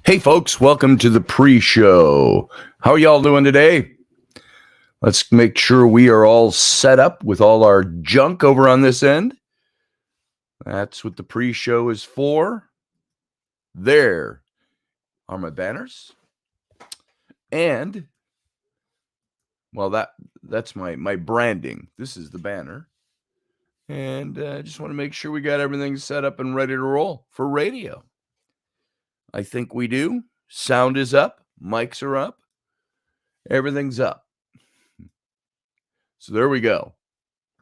Hey folks, welcome to the pre-show. How are y'all doing today? Let's make sure we are all set up with all our junk over on this end. That's what the pre-show is for. There are my banners. And, well, that's my branding. This is the banner. And I just want to make sure we got everything set up and ready to roll for radio. I think we do. Sound is up. Mics are up. Everything's up. So there we go.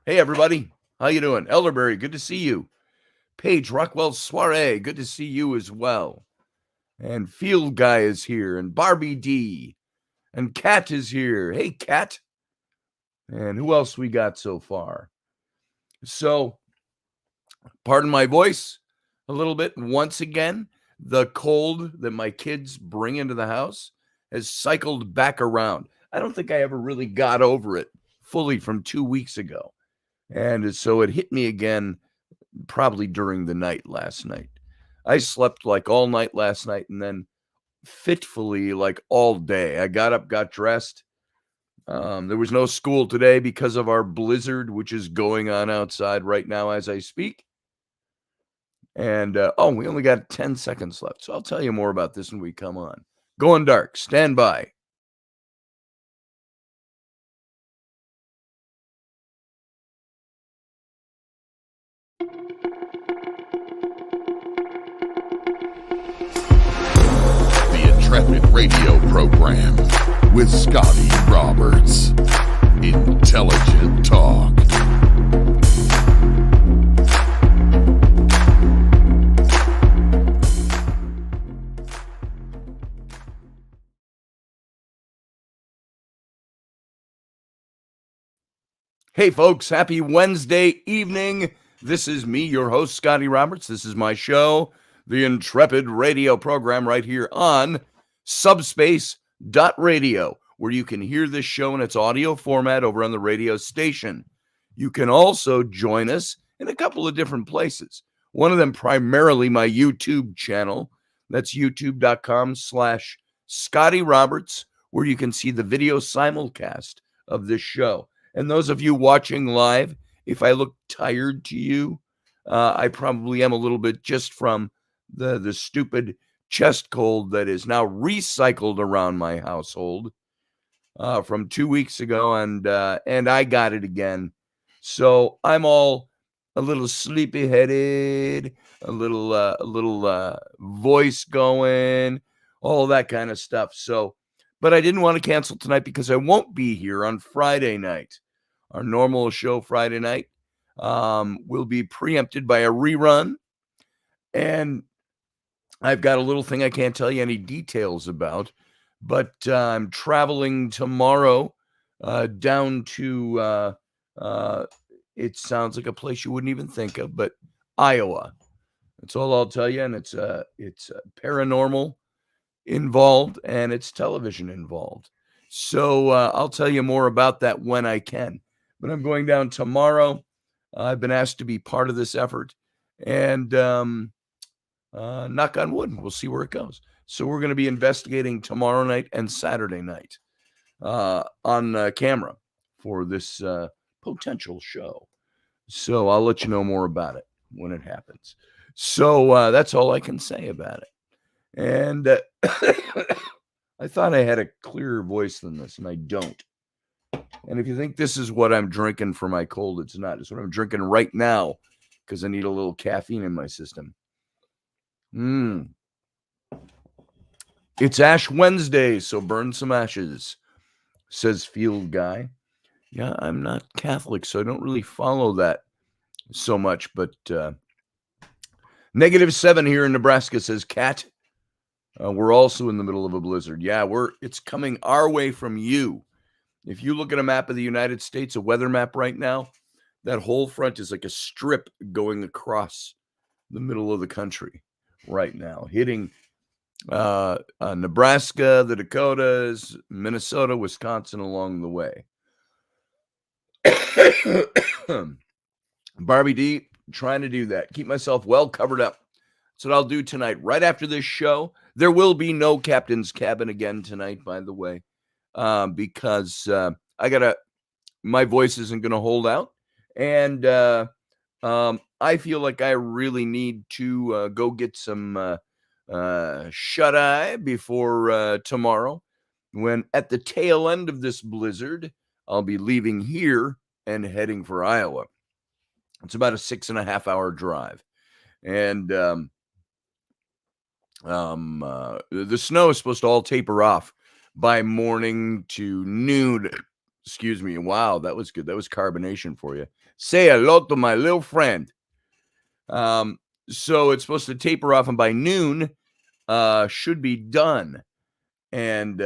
Hey, everybody. How you doing? Elderberry, good to see you. Paige Rockwell Soiree, good to see you as well. And Field Guy is here. And Barbie D. And Kat is here. Hey, Kat. And who else we got so far? So, pardon my voice a little bit. Once again, the cold that my kids bring into the house has cycled back around. I don't think I ever really got over it fully from 2 weeks ago. And so it hit me again probably during the night last night. I slept like all night last night and then fitfully like all day. I got up, got dressed. There was no school today because of our blizzard, which is going on outside right now as I speak. And, we only got 10 seconds left. So I'll tell you more about this when we come on. Going dark. Stand by. The Intrepid radio program with Scotty Roberts. Intelligent talk. Hey, folks, happy Wednesday evening. This is me, your host, Scotty Roberts. This is my show, the Intrepid radio program right here on subspace.radio, where you can hear this show in its audio format over on the radio station. You can also join us in a couple of different places. One of them primarily my YouTube channel. That's youtube.com/Scotty Roberts, where you can see the video simulcast of this show. And those of you watching live, if I look tired to you, I probably am a little bit just from the stupid chest cold that is now recycled around my household from 2 weeks ago, and I got it again. So I'm all a little sleepy-headed, a little voice going, all that kind of stuff. So, but I didn't want to cancel tonight because I won't be here on Friday night. Our normal show Friday night will be preempted by a rerun. And I've got a little thing I can't tell you any details about, but I'm traveling tomorrow down to, it sounds like a place you wouldn't even think of, but Iowa. That's all I'll tell you. And it's paranormal involved and it's television involved. So I'll tell you more about that when I can. But I'm going down tomorrow. I've been asked to be part of this effort. And knock on wood, we'll see where it goes. So we're going to be investigating tomorrow night and Saturday night on camera for this potential show. So I'll let you know more about it when it happens. So that's all I can say about it. And I thought I had a clearer voice than this, and I don't. And if you think this is what I'm drinking for my cold, it's not. It's what I'm drinking right now because I need a little caffeine in my system. It's Ash Wednesday, so burn some ashes, says Field Guy. Yeah, I'm not Catholic, so I don't really follow that so much. But -7 here in Nebraska, says Kat. We're also in the middle of a blizzard. Yeah, it's coming our way from you. If you look at a map of the United States, a weather map right now, that whole front is like a strip going across the middle of the country right now, hitting Nebraska, the Dakotas, Minnesota, Wisconsin along the way. Barbie D, trying to do that. Keep myself well covered up. That's what I'll do tonight, right after this show. There will be no Captain's Cabin again tonight, by the way, because my voice isn't going to hold out. And I feel like I really need to go get some shut-eye before tomorrow, when at the tail end of this blizzard, I'll be leaving here and heading for Iowa. It's about a 6.5-hour drive. And the snow is supposed to all taper off by morning to noon. Excuse me. Wow, that was good. That was carbonation for you. Say hello to my little friend. So it's supposed to taper off, and by noon, should be done. And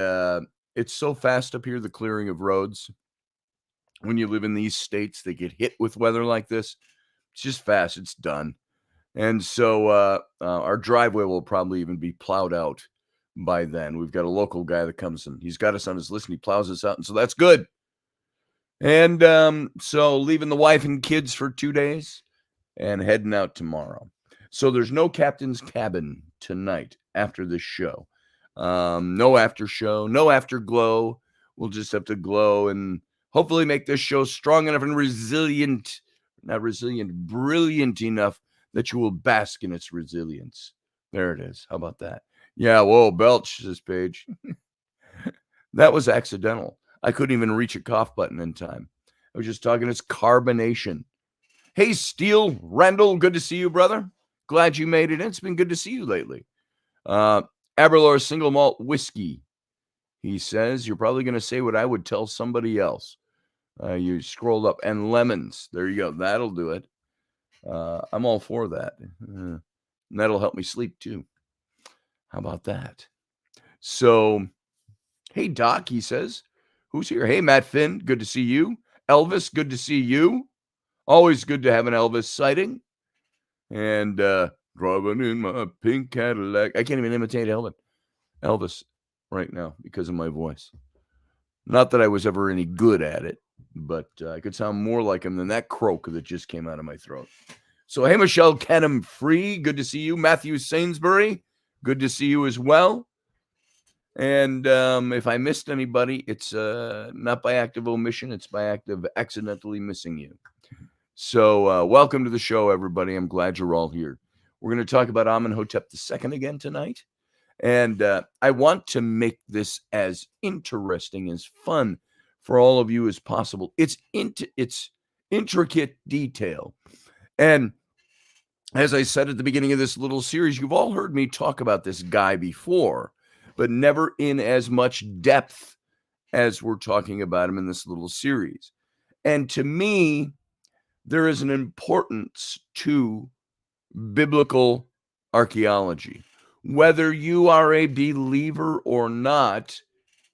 it's so fast up here, the clearing of roads. When you live in these states, they get hit with weather like this. It's just fast. It's done. And so our driveway will probably even be plowed out by then. We've got a local guy that comes and he's got us on his list, and he plows us out. And so that's good. And so leaving the wife and kids for 2 days and heading out tomorrow. So there's no Captain's Cabin tonight after this show. No after show, no afterglow. We'll just have to glow and hopefully make this show strong enough and resilient, not resilient, brilliant enough that you will bask in its resilience. There it is. How about that? Yeah, whoa, belch, this page. That was accidental. I couldn't even reach a cough button in time. I was just talking, it's carbonation. Hey, Steele Randall, good to see you, brother. Glad you made it in. It's been good to see you lately. Aberlour Single Malt Whiskey. He says, you're probably going to say what I would tell somebody else. You scrolled up. And lemons. There you go. That'll do it. I'm all for that. And that'll help me sleep too. How about that? So, hey, Doc, he says. Who's here? Hey, Matt Finn, good to see you. Elvis, good to see you. Always good to have an Elvis sighting. And driving in my pink Cadillac. I can't even imitate Elvis right now because of my voice. Not that I was ever any good at it, but I could sound more like him than that croak that just came out of my throat. So, hey, Michelle Canham Free, good to see you. Matthew Sainsbury, good to see you as well. And if I missed anybody, it's not by act of omission, it's by act of accidentally missing you. So welcome to the show, everybody. I'm glad you're all here. We're going to talk about Amenhotep II again tonight. And I want to make this as interesting, as fun for all of you as possible. It's intricate detail. And as I said at the beginning of this little series, you've all heard me talk about this guy before, but never in as much depth as we're talking about him in this little series. And to me, there is an importance to biblical archaeology. Whether you are a believer or not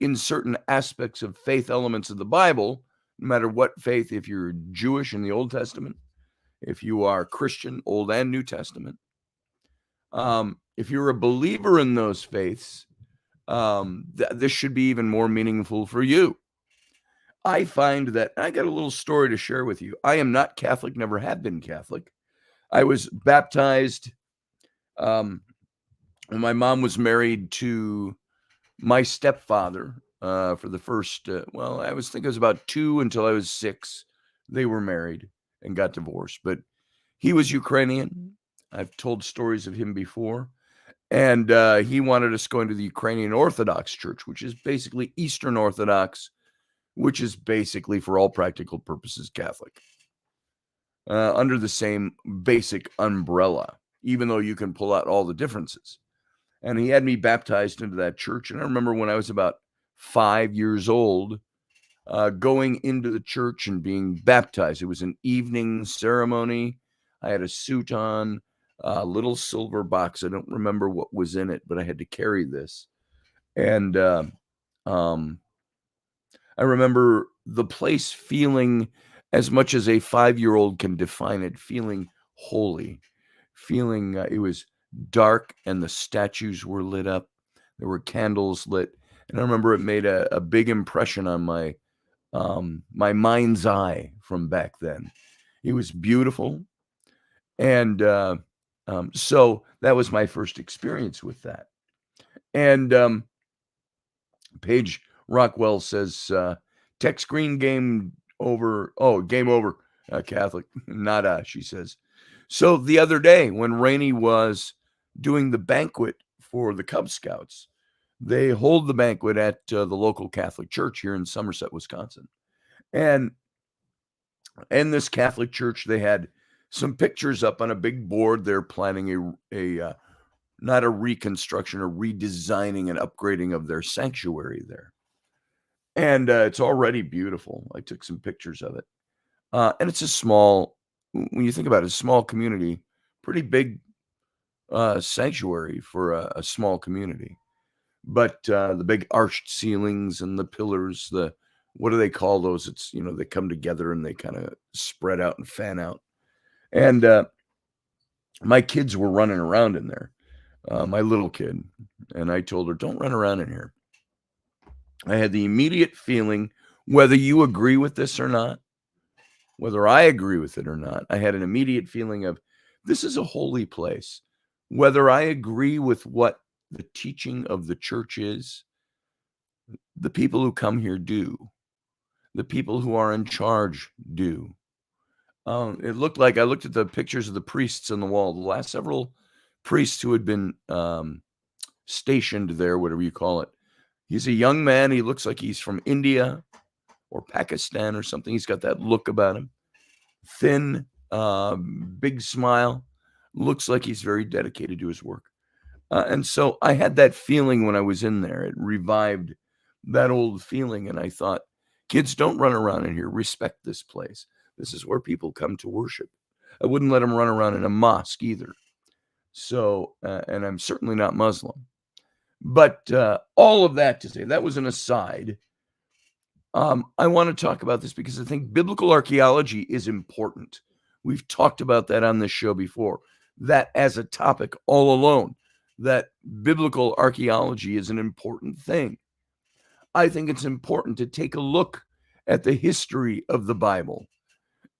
in certain aspects of faith elements of the Bible, no matter what faith, if you're Jewish in the Old Testament, if you are Christian, Old and New Testament, if you're a believer in those faiths, this should be even more meaningful for you. I find that I got a little story to share with you. I am not Catholic, never have been Catholic. I was baptized when my mom was married to my stepfather for the first, I think it was about 2 until I was 6. They were married and got divorced, but he was Ukrainian. I've told stories of him before. And he wanted us going to the Ukrainian Orthodox Church, which is basically Eastern Orthodox, which is basically, for all practical purposes, Catholic, under the same basic umbrella, even though you can pull out all the differences. And he had me baptized into that church. And I remember when I was about 5 years old, going into the church and being baptized. It was an evening ceremony. I had a suit on, a little silver box. I don't remember what was in it, but I had to carry this. And I remember the place feeling, as much as a 5-year-old can define it, feeling holy, feeling it was dark and the statues were lit up. There were candles lit. And I remember it made a big impression on my mind's eye from back then. It was beautiful. And So that was my first experience with that. And Paige Rockwell says, tech screen game over. Oh, game over, Catholic. Nada, she says. So the other day when Rainey was doing the banquet for the Cub Scouts, they hold the banquet at the local Catholic church here in Somerset, Wisconsin. And in this Catholic church, they had some pictures up on a big board. They're planning a not a reconstruction or redesigning and upgrading of their sanctuary there. And it's already beautiful. I took some pictures of it. And it's a small, when you think about it, a small community, pretty big sanctuary for a small community. But the big arched ceilings and the pillars, what do they call those? It's, they come together and they kind of spread out and fan out. And my kids were running around in there, my little kid. And I told her, don't run around in here. I had the immediate feeling, whether you agree with this or not, whether I agree with it or not, I had an immediate feeling of this is a holy place. Whether I agree with what the teaching of the church is, the people who come here do. The people who are in charge do. It looked like I looked at the pictures of the priests on the wall, the last several priests who had been stationed there, whatever you call it. He's a young man. He looks like he's from India or Pakistan or something. He's got that look about him. Thin, big smile. Looks like he's very dedicated to his work. And so I had that feeling when I was in there. It revived that old feeling. And I thought, kids, don't run around in here. Respect this place. This is where people come to worship. I wouldn't let them run around in a mosque either. So, and I'm certainly not Muslim. But all of that to say, that was an aside. I want to talk about this because I think biblical archaeology is important. We've talked about that on this show before. That as a topic all alone, that biblical archaeology is an important thing. I think it's important to take a look at the history of the Bible.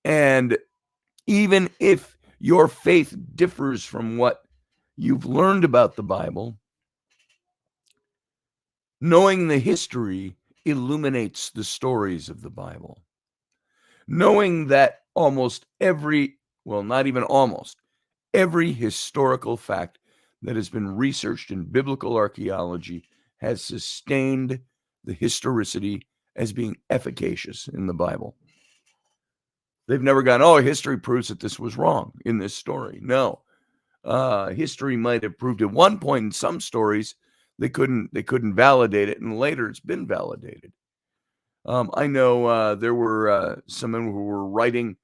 And even if your faith differs from what you've learned about the Bible, knowing the history illuminates the stories of the Bible. Knowing that almost every, well, not even almost, every historical fact that has been researched in biblical archaeology has sustained the historicity as being efficacious in the Bible. They've never gone, oh, history proves that this was wrong in this story. No. History might have proved at one point in some stories they couldn't validate it, and later it's been validated. I know there were some men who were writing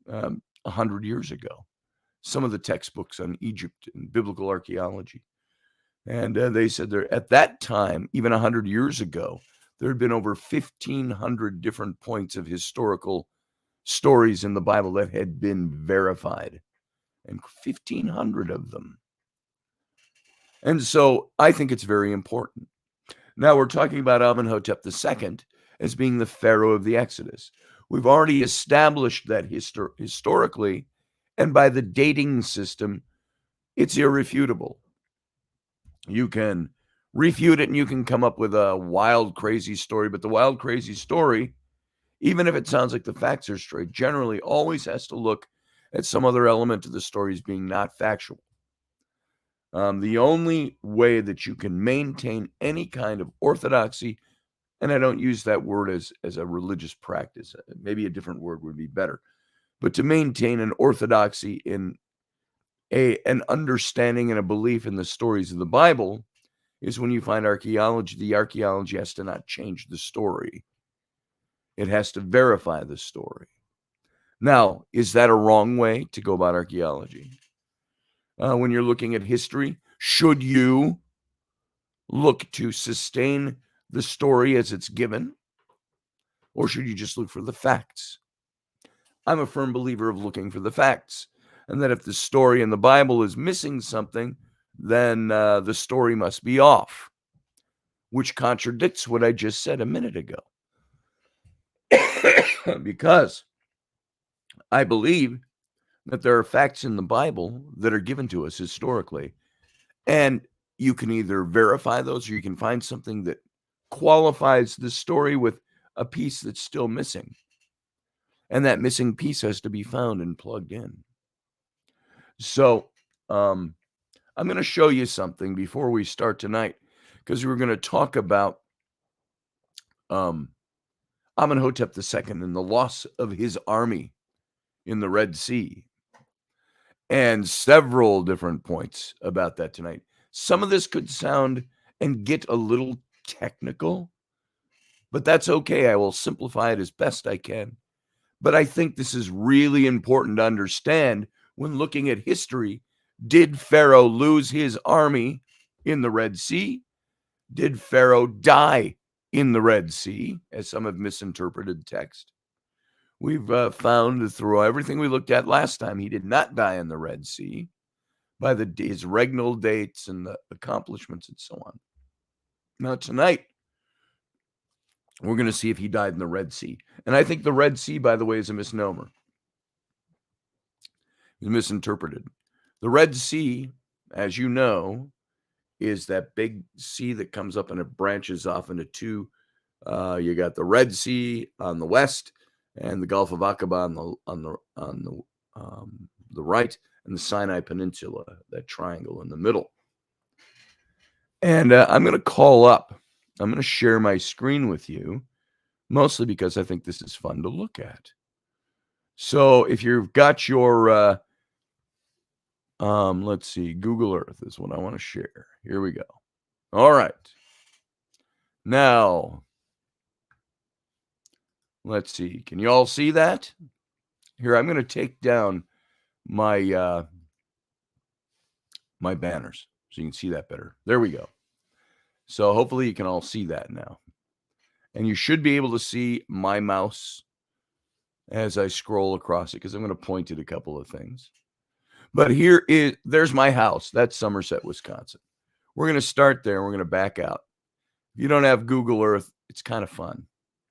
100 years ago some of the textbooks on Egypt and biblical archaeology. And they said there at that time, even 100 years ago, there had been over 1,500 different points of historical stories in the Bible that had been verified, and 1,500 of them. And so I think it's very important. Now we're talking about Amenhotep II as being the Pharaoh of the Exodus. We've already established that historically, and by the dating system, it's irrefutable. You can refute it and you can come up with a wild, crazy story, but the wild, crazy story, even if it sounds like the facts are straight, generally always has to look at some other element of the story as being not factual. The only way that you can maintain any kind of orthodoxy, and I don't use that word as a religious practice, maybe a different word would be better, but to maintain an orthodoxy in an understanding and a belief in the stories of the Bible is when you find archaeology. The archaeology has to not change the story. It has to verify the story. Now, is that a wrong way to go about archaeology? When you're looking at history, should you look to sustain the story as it's given, or should you just look for the facts? I'm a firm believer of looking for the facts, and that if the story in the Bible is missing something, then the story must be off, which contradicts what I just said a minute ago. Because I believe that there are facts in the Bible that are given to us historically. And you can either verify those or you can find something that qualifies the story with a piece that's still missing. And that missing piece has to be found and plugged in. So I'm going to show you something before we start tonight, because we're going to talk about Amenhotep II and the loss of his army in the Red Sea, and several different points about that tonight. Some of this could sound and get a little technical, but that's okay. I will simplify it as best I can. But I think this is really important to understand when looking at history. Did Pharaoh lose his army in the Red Sea? Did Pharaoh die in the Red Sea, as some have misinterpreted text? We've found through everything we looked at last time, he did not die in the Red Sea by his regnal dates and the accomplishments and so on. Now, tonight, we're going to see if he died in the Red Sea. And I think the Red Sea, by the way, is a misnomer. It's misinterpreted. The Red Sea, as you know, is that big sea that comes up and it branches off into two. You got the Red Sea on the west and the Gulf of Aqaba on the right, and the Sinai Peninsula, that triangle in the middle. And I'm going to share my screen with you, mostly because I think this is fun to look at. So if you've got your, let's see, Google Earth is what I want to share. Here we go. All right. Now, let's see. Can you all see that? Here, I'm going to take down my my banners so you can see that better. There we go. So hopefully you can all see that now. And you should be able to see my mouse as I scroll across it, because I'm going to point at a couple of things. But there's my house. That's Somerset, Wisconsin. We're going to start there and we're going to back out. If you don't have Google Earth, it's kind of fun.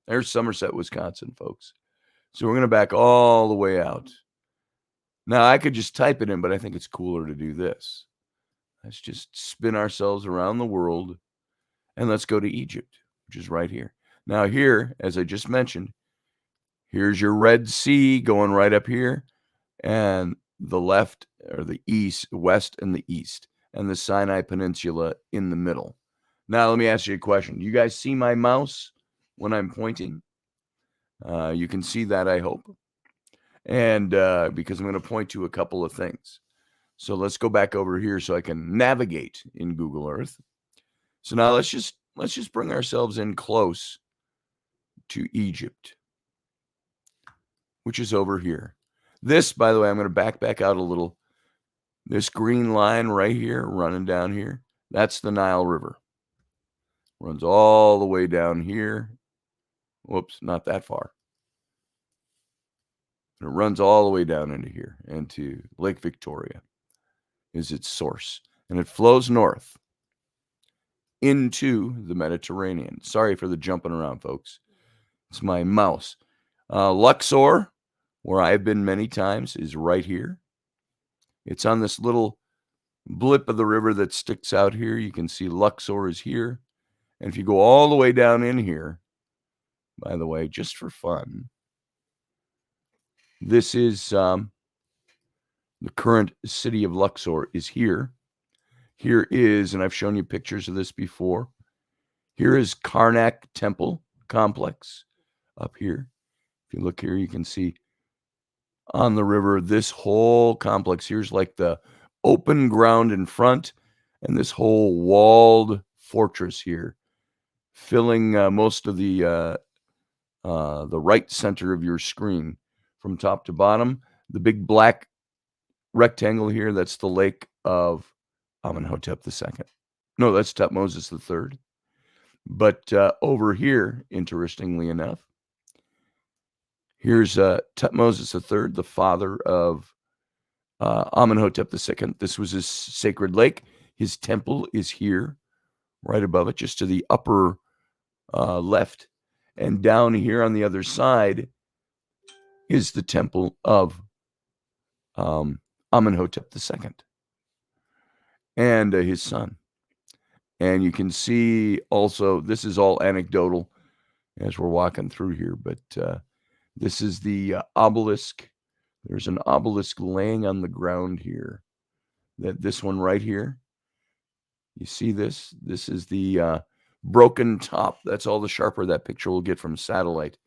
There's Somerset, Wisconsin, folks. So we're going to back all the way out. Now, I could just type it in, but I think it's cooler to do this. Let's just spin ourselves around the world, and let's go to Egypt, which is right here. Now here, as I just mentioned, here's your Red Sea going right up here, and the left, or the east, west and the east, and the Sinai Peninsula in the middle. Now, let me ask you a question. You guys see my mouse when I'm pointing? You can see that, I hope. And because I'm going to point to a couple of things. So let's go back over here so I can navigate in Google Earth. So now let's just bring ourselves in close to Egypt, which is over here. This, by the way, I'm going to back out a little. This green line right here, running down here, that's the Nile River. Runs all the way down here. Whoops, not that far. And it runs all the way down into here, into Lake Victoria is its source. And it flows north into the Mediterranean. Sorry for the jumping around, folks. It's my mouse. Luxor, where I've been many times, is right here. It's on this little blip of the river that sticks out here. You can see Luxor is here. And if you go all the way down in here, by the way, just for fun, this is the current city of Luxor is here. Here is, and I've shown you pictures of this before, here is Karnak Temple Complex up here. If you look here, you can see on the river, this whole complex. Here's like the open ground in front, and this whole walled fortress here, filling most of the right center of your screen from top to bottom. The big black rectangle here, that's the lake of Amenhotep II. No, that's Tutmosis III. But over here, interestingly enough, here's Tutmosis III, the father of Amenhotep II. This was his sacred lake. His temple is here, right above it, just to the upper left. And down here on the other side is the temple of Amenhotep II and his son. And you can see also, this is all anecdotal as we're walking through here, but this is the obelisk. There's an obelisk laying on the ground here. This one right here. You see this? This is the broken top. That's all the sharper that picture will get from satellite.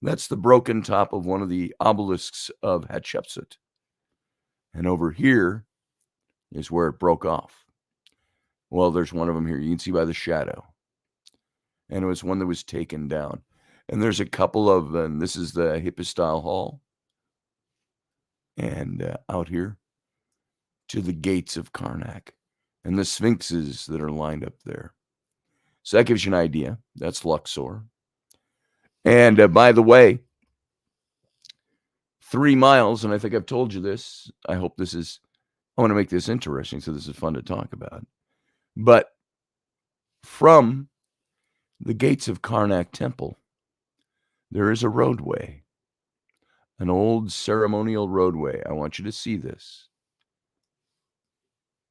That's the broken top of one of the obelisks of Hatshepsut. And over here is where it broke off. Well, there's one of them here. You can see by the shadow. And it was one that was taken down. And there's a couple of, and this is the Hypostyle Hall. And out here to the gates of Karnak. And the sphinxes that are lined up there. So that gives you an idea. That's Luxor. And by the way, 3 miles, and I think I've told you this. I hope this is, I want to make this interesting, so this is fun to talk about. But from the gates of Karnak Temple, there is a roadway, an old ceremonial roadway. I want you to see this.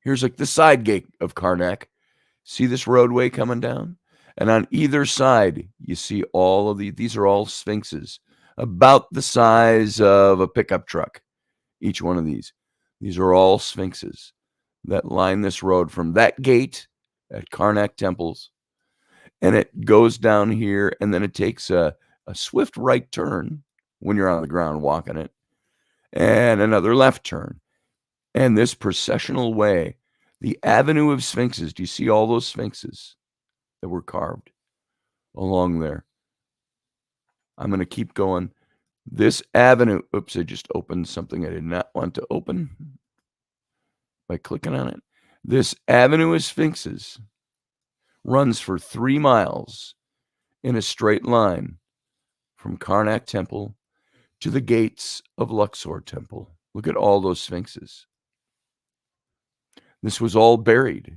Here's like the side gate of Karnak. See this roadway coming down? And on either side, you see all of these are all sphinxes, about the size of a pickup truck, each one of these. These are all sphinxes that line this road from that gate at Karnak Temples. And it goes down here, and then it takes a swift right turn when you're on the ground walking it, and another left turn. And this processional way, the avenue of sphinxes, do you see all those sphinxes that were carved along there? I'm going to keep going. This avenue, oops, I just opened something I did not want to open by clicking on it. This avenue of sphinxes runs for 3 miles in a straight line from Karnak Temple to the gates of Luxor Temple. Look at all those sphinxes. This was all buried.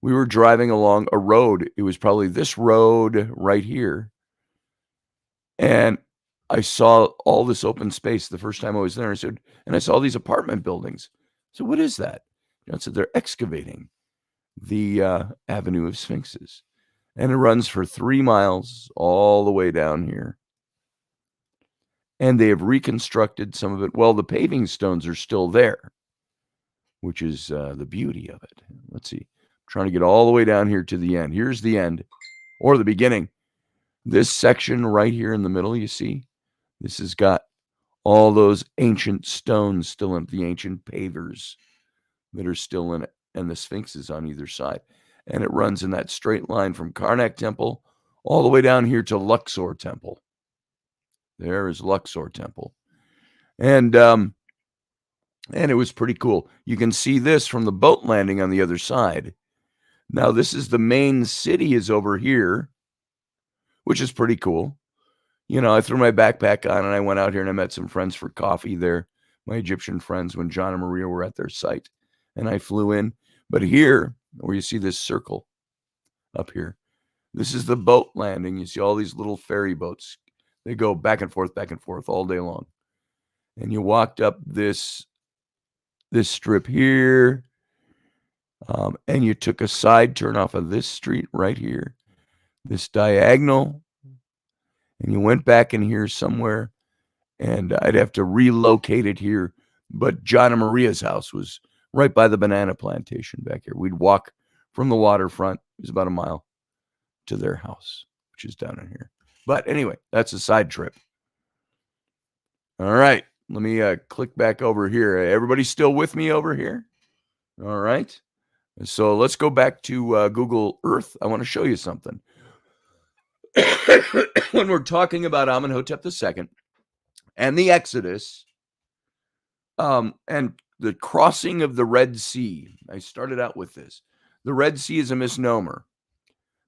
We were driving along a road. It was probably this road right here. And I saw all this open space the first time I was there. I said, and I saw these apartment buildings. So what is that? I said, they're excavating the avenue of sphinxes. And it runs for 3 miles all the way down here. And they have reconstructed some of it. Well, the paving stones are still there, which is the beauty of it. Let's see. I'm trying to get all the way down here to the end. Here's the end, or the beginning. This section right here in the middle, you see, this has got all those ancient stones still in it, the ancient pavers that are still in it, and the sphinxes on either side. And it runs in that straight line from Karnak Temple all the way down here to Luxor Temple. There is Luxor Temple. And it was pretty cool. You can see this from the boat landing on the other side. Now, this is the main city is over here, which is pretty cool. You know, I threw my backpack on and I went out here and I met some friends for coffee there, my Egyptian friends, when John and Maria were at their site. And I flew in. But here, where you see this circle up here, this is the boat landing. You see all these little ferry boats. They go back and forth all day long. And you walked up this strip here, and you took a side turn off of this street right here, this diagonal, and you went back in here somewhere, and I'd have to relocate it here, but John and Maria's house was right by the banana plantation back here. We'd walk from the waterfront, it was about a mile, to their house, which is down in here. But anyway, that's a side trip. All right. Let me click back over here. Everybody still with me over here? All right. So let's go back to Google Earth. I want to show you something. When we're talking about Amenhotep II and the Exodus and the crossing of the Red Sea, I started out with this. The Red Sea is a misnomer.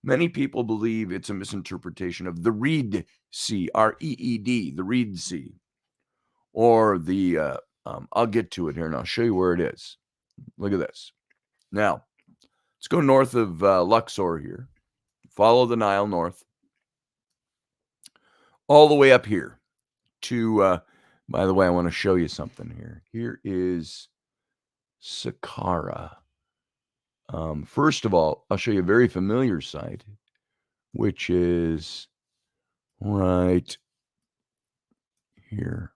Many people believe it's a misinterpretation of the Reed Sea, R-E-E-D, the Reed Sea. Or the, I'll get to it here and I'll show you where it is. Look at this. Now, let's go north of Luxor here. Follow the Nile north. All the way up here to By the way, I want to show you something here. Here is Saqqara. First of all, I'll show you a very familiar site, which is right here.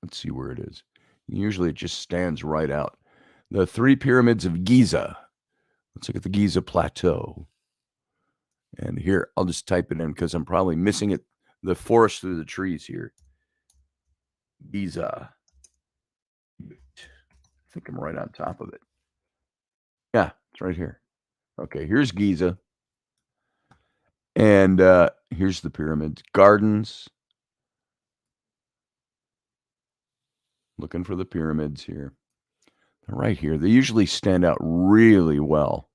Let's see where it is. Usually it just stands right out. The 3 pyramids of Giza. Let's look at the Giza Plateau. And here, I'll just type it in because I'm probably missing it. The forest through the trees here. Giza. I think I'm right on top of it. Yeah, it's right here. Okay, here's Giza. And here's the pyramids. Gardens. Looking for the pyramids here. They're right here. They usually stand out really well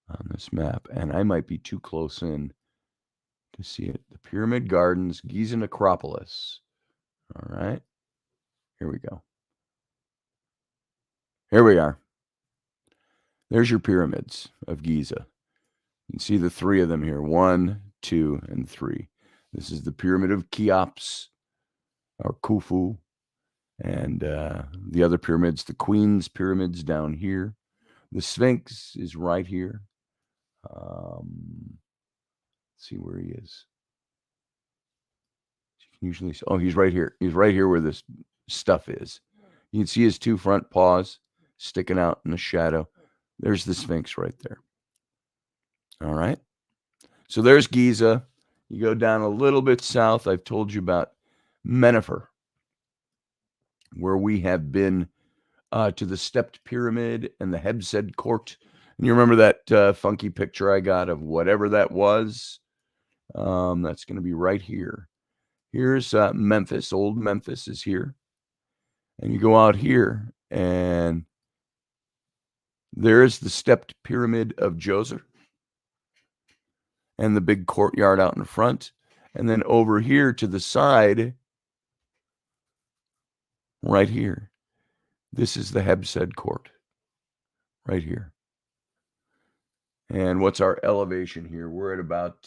on this map. And I might be too close in to see it. The Pyramid Gardens, Giza Necropolis. All right. Here we go. Here we are. There's your pyramids of Giza. You can see the 3 of them here. 1, 2, and 3. This is the Pyramid of Cheops, or Khufu. And the other pyramids, the Queen's Pyramids down here. The Sphinx is right here. Let's see where he is. You can usually see, oh, he's right here. He's right here where this stuff is. You can see his 2 front paws sticking out in the shadow. There's the Sphinx right there. All right. So there's Giza. You go down a little bit south. I've told you about Mennefer, where we have been to the stepped pyramid and the Hebsed court. And you remember that funky picture I got of whatever that was? That's going to be right here. Here's Memphis. Old Memphis is here. And you go out here, and there's the stepped pyramid of Djoser and the big courtyard out in front. And then over here to the side, right here, this is the Hebsed court, right here. And what's our elevation here? We're at about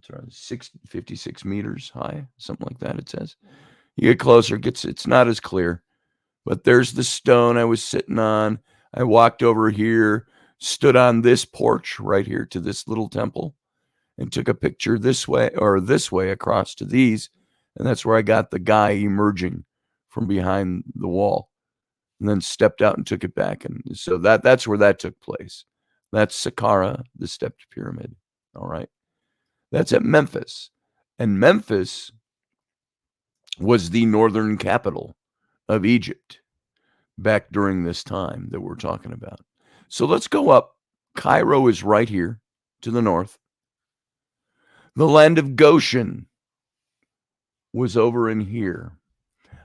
56 meters high, something like that, it says. You get closer, it's not as clear. But there's the stone I was sitting on. I walked over here, stood on this porch right here to this little temple, and took a picture this way across to these. And that's where I got the guy emerging from behind the wall, and then stepped out and took it back. And so that's where that took place. That's Saqqara, the stepped pyramid. All right. That's at Memphis. And Memphis was the northern capital of Egypt back during this time that we're talking about. So let's go up. Cairo is right here to the north. The land of Goshen was over in here.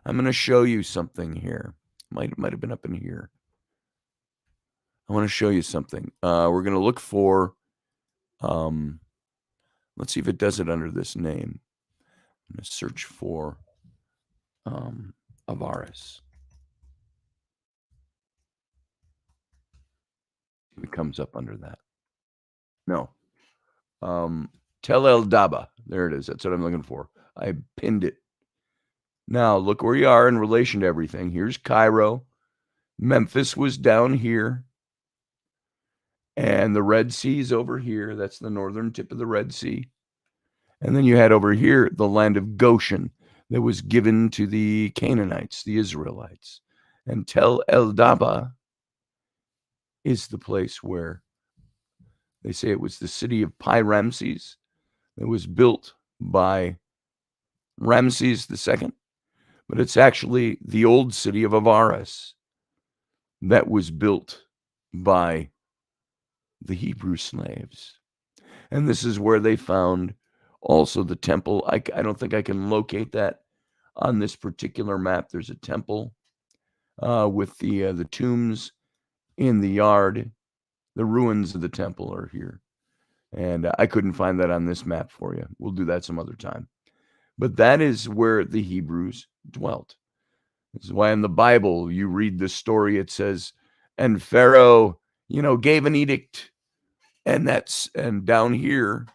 I'm going to show you something here. Might have been up in here. I want to show you something. We're going to look for, let's see if it does it under this name. I'm going to search for Avaris. If it comes up under that. No. Tel El Daba. There it is. That's what I'm looking for. I pinned it. Now, look where you are in relation to everything. Here's Cairo. Memphis was down here. And the Red Sea's over here. That's the northern tip of the Red Sea. And then you had over here the land of Goshen that was given to the Canaanites, the Israelites. And Tel El Daba is the place where they say it was the city of Pi Ramses. It was built by Ramses II. But it's actually the old city of Avaris that was built by the Hebrew slaves. And this is where they found also the temple. I don't think I can locate that on this particular map. There's a temple with the tombs in the yard. The ruins of the temple are here. And I couldn't find that on this map for you. We'll do that some other time. But that is where the Hebrews dwelt. This is why in the Bible, you read the story, it says, and Pharaoh, gave an edict. And down here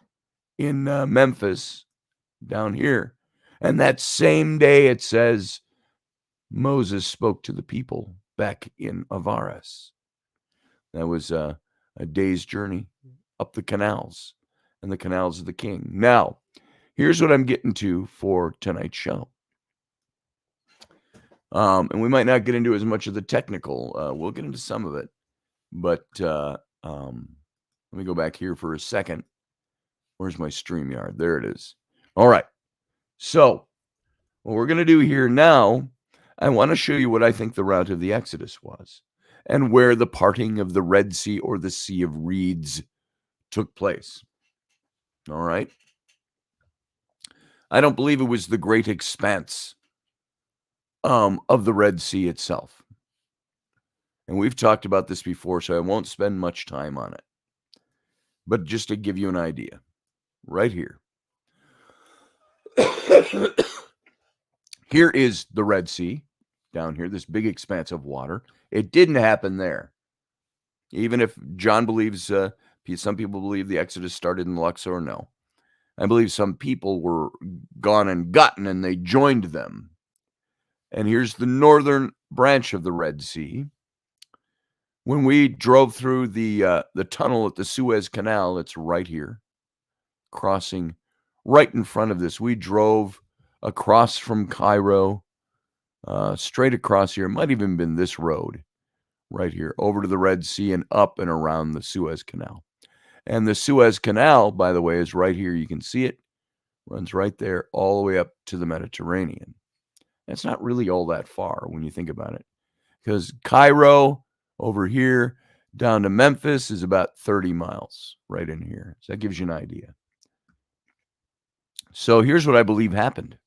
in Memphis down here. And that same day, it says Moses spoke to the people back in Avaris. That was a day's journey up the canals and the canals of the king. Now, here's what I'm getting to for tonight's show. And we might not get into as much of the technical. We'll get into some of it. But let me go back here for a second. Where's my StreamYard? There it is. All right. So what we're going to do here now, I want to show you what I think the route of the Exodus was and where the parting of the Red Sea or the Sea of Reeds took place. All right. I don't believe it was the great expanse of the Red Sea itself. And we've talked about this before, so I won't spend much time on it. But just to give you an idea, right here. Here is the Red Sea, down here, this big expanse of water. It didn't happen there. Even if John believes, some people believe the Exodus started in Luxor, no. I believe some people were gone and gotten, and they joined them. And here's the northern branch of the Red Sea. When we drove through the tunnel at the Suez Canal, it's right here, crossing right in front of this. We drove across from Cairo, straight across here. It might even been this road right here, over to the Red Sea and up and around the Suez Canal. And the Suez Canal, by the way, is right here. You can see it. Runs right there all the way up to the Mediterranean. It's not really all that far when you think about it, because Cairo over here down to Memphis is about 30 miles right in here. So that gives you an idea. So here's what I believe happened.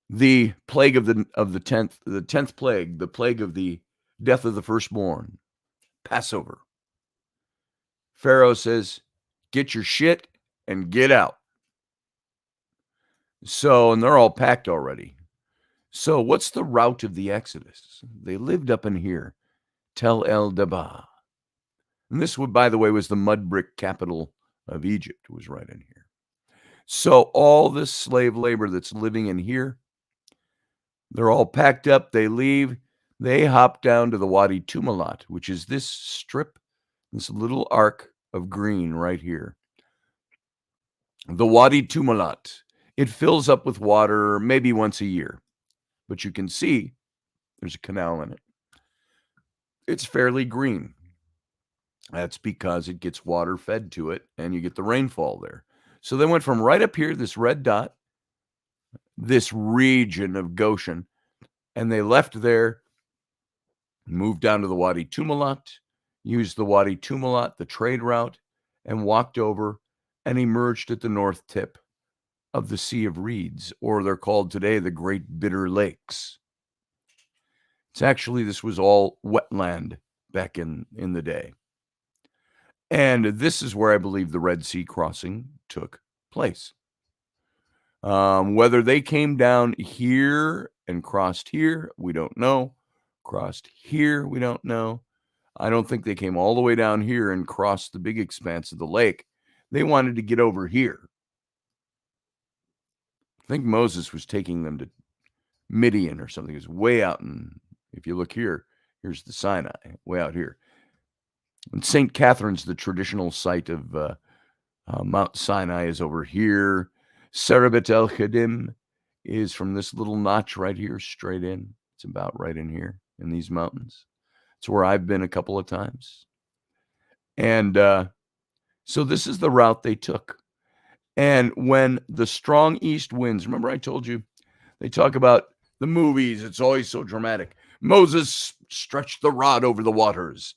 The plague of the 10th plague, the plague of the death of the firstborn, Passover. Pharaoh says, get your shit and get out. So, and they're all packed already. So what's the route of the Exodus? They lived up in here, Tel El Daba. And this, by the way, was the mud brick capital of Egypt. It was right in here. So all this slave labor that's living in here, they're all packed up. They leave. They hop down to the Wadi Tumalat, which is this strip, this little arc of green right here. The Wadi Tumalat. It fills up with water maybe once a year, but you can see there's a canal in it. It's fairly green. That's because it gets water fed to it, and you get the rainfall there. So they went from right up here, this red dot, this region of Goshen, and they left there, moved down to the Wadi Tumalat, used the Wadi Tumalat, the trade route, and walked over and emerged at the north tip of the Sea of Reeds, or they're called today the Great Bitter Lakes. It's actually, this was all wetland back in the day. And this is where I believe the Red Sea crossing took place. Whether they came down here and crossed here, we don't know. Crossed here, we don't know. I don't think they came all the way down here and crossed the big expanse of the lake. They wanted to get over here. I think Moses was taking them to Midian or something. It was way out in, if you look here, here's the Sinai, way out here. And St. Catherine's, the traditional site of Mount Sinai, is over here. Serabet El Chedim is from this little notch right here, straight in. It's about right in here in these mountains. It's where I've been a couple of times. And so this is the route they took. And when the strong east winds, remember I told you, they talk about the movies, it's always so dramatic. Moses stretched the rod over the waters,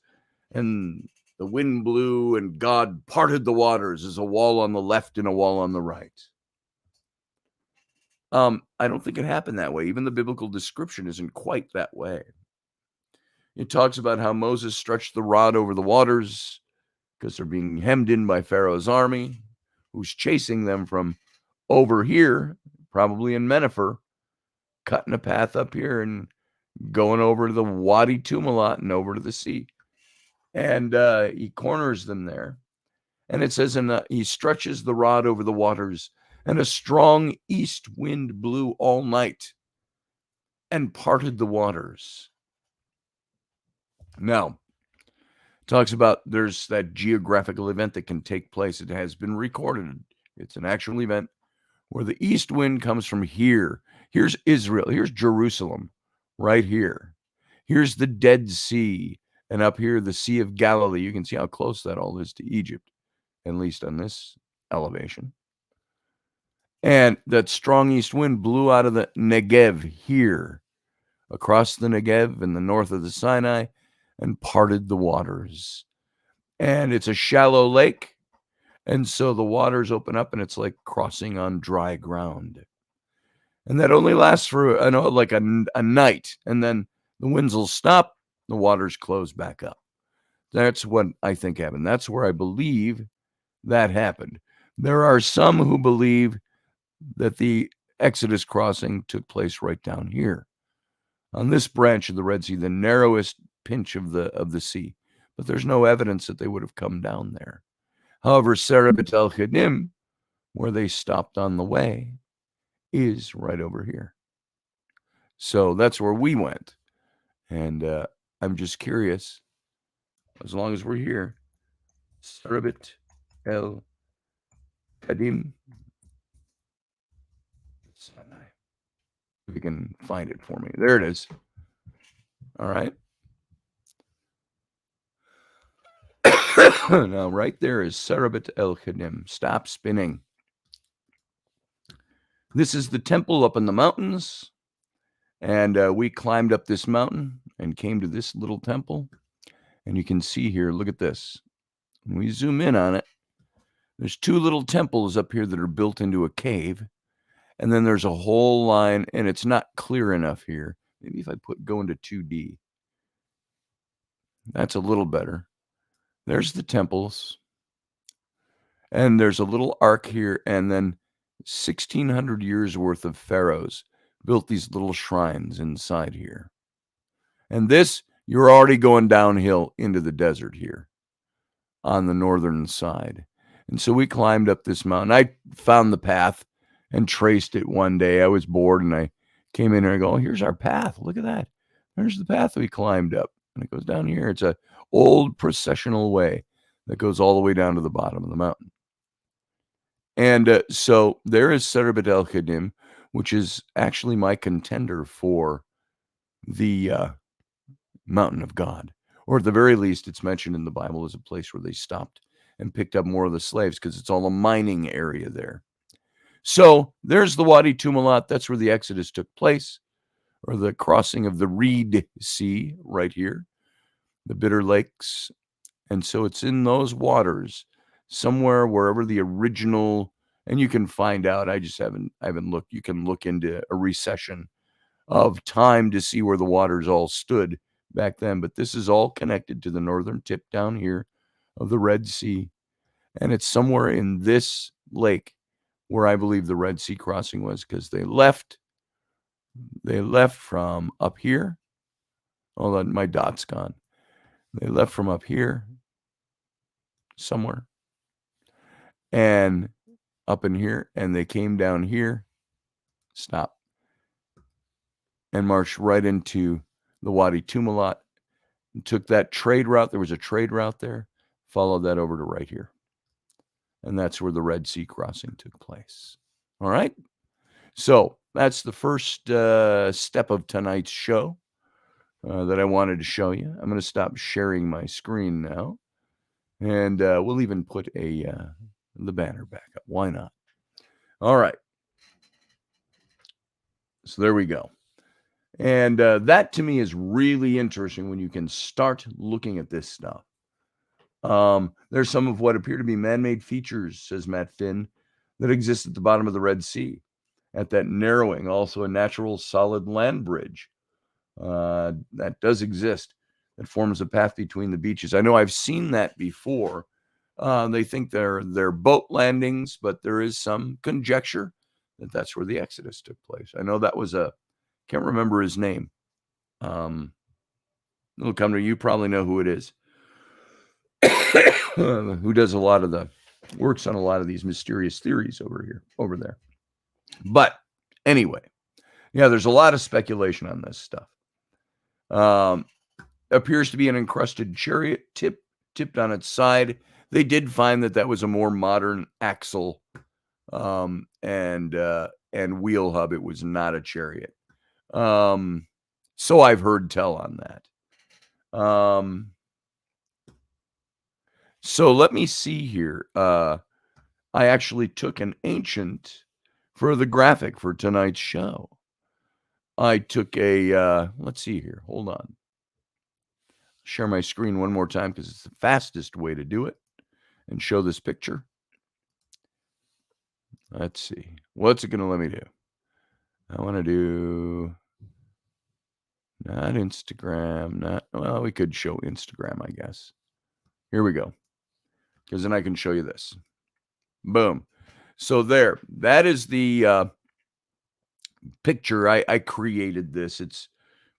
and the wind blew, and God parted the waters as a wall on the left and a wall on the right. I don't think it happened that way. Even the biblical description isn't quite that way. It talks about how Moses stretched the rod over the waters because they're being hemmed in by Pharaoh's army, who's chasing them from over here, probably in Menepher, cutting a path up here and going over to the Wadi Tumalat and over to the sea. And he corners them there. And it says, and he stretches the rod over the waters, and a strong east wind blew all night and parted the waters. Now, it talks about there's that geographical event that can take place. It has been recorded. It's an actual event where the east wind comes from here. Here's Israel. Here's Jerusalem right here. Here's the Dead Sea. And up here, the Sea of Galilee. You can see how close that all is to Egypt, at least on this elevation. And that strong east wind blew out of the Negev here, across the Negev in the north of the Sinai, and parted the waters. And it's a shallow lake. And so the waters open up, and it's like crossing on dry ground. And that only lasts for like a night. And then the winds will stop, the waters close back up. That's what I think happened. That's where I believe that happened. There are some who believe that the Exodus crossing took place right down here on this branch of the Red Sea, the narrowest pinch of the sea. But there's no evidence that they would have come down there. However, Serepet El Chedim, where they stopped on the way, is right over here. So that's where we went. And I'm just curious, as long as we're here, Serepet El Chedim. If you can find it for me. There it is. All right. Now, right there is Serepet El Chedim. Stop spinning. This is the temple up in the mountains. And we climbed up this mountain and came to this little temple. And you can see here, look at this. When we zoom in on it, there's two little temples up here that are built into a cave. And then there's a whole line, and it's not clear enough here. Maybe if I go into 2D. That's a little better. There's the temples. And there's a little ark here, and then 1,600 years worth of pharaohs built these little shrines inside here. And this, you're already going downhill into the desert here on the northern side. And so we climbed up this mountain. I found the path and traced it one day. I was bored, and I came in here and go, oh, here's our path. Look at that. There's the path we climbed up. And it goes down here. It's an old processional way that goes all the way down to the bottom of the mountain. And so there is Serepet El Chedim, which is actually my contender for the mountain of God. Or at the very least, it's mentioned in the Bible as a place where they stopped and picked up more of the slaves, because it's all a mining area there. So there's the Wadi Tumalat. That's where the Exodus took place, or the crossing of the Reed Sea right here, the Bitter Lakes. And so it's in those waters, somewhere wherever the original, and you can find out, I haven't looked, you can look into a recession of time to see where the waters all stood back then. But this is all connected to the northern tip down here of the Red Sea. And it's somewhere in this lake where I believe the Red Sea crossing was, because they left from up here. Hold on, my dot's gone. They left from up here somewhere and up in here, and they came down here, stop, and marched right into the Wadi Tumalat, and took that trade route. There was a trade route there, followed that over to right here. And that's where the Red Sea crossing took place. All right. So that's the first step of tonight's show that I wanted to show you. I'm going to stop sharing my screen now. And we'll even put the banner back up. Why not? All right. So there we go. And that to me is really interesting when you can start looking at this stuff. There's some of what appear to be man-made features, says Matt Finn, that exist at the bottom of the Red Sea. At that narrowing, also a natural solid land bridge that does exist, that forms a path between the beaches. I know I've seen that before. They think they're boat landings, but there is some conjecture that that's where the Exodus took place. I know that was can't remember his name. It'll come to you. Probably know who it is. who does works on a lot of these mysterious theories over there. But anyway, yeah, there's a lot of speculation on this stuff. Appears to be an encrusted chariot tipped on its side. They did find that was a more modern axle and wheel hub. It was not a chariot. So I've heard tell on that. So let me see here. I actually took an ancient for the graphic for tonight's show. I took let's see here. Hold on. Share my screen one more time because it's the fastest way to do it and show this picture. Let's see. What's it going to let me do? I want to do not Instagram. Well, we could show Instagram, I guess. Here we go. Because then I can show you this. Boom. So there. That is the picture. I created this. It's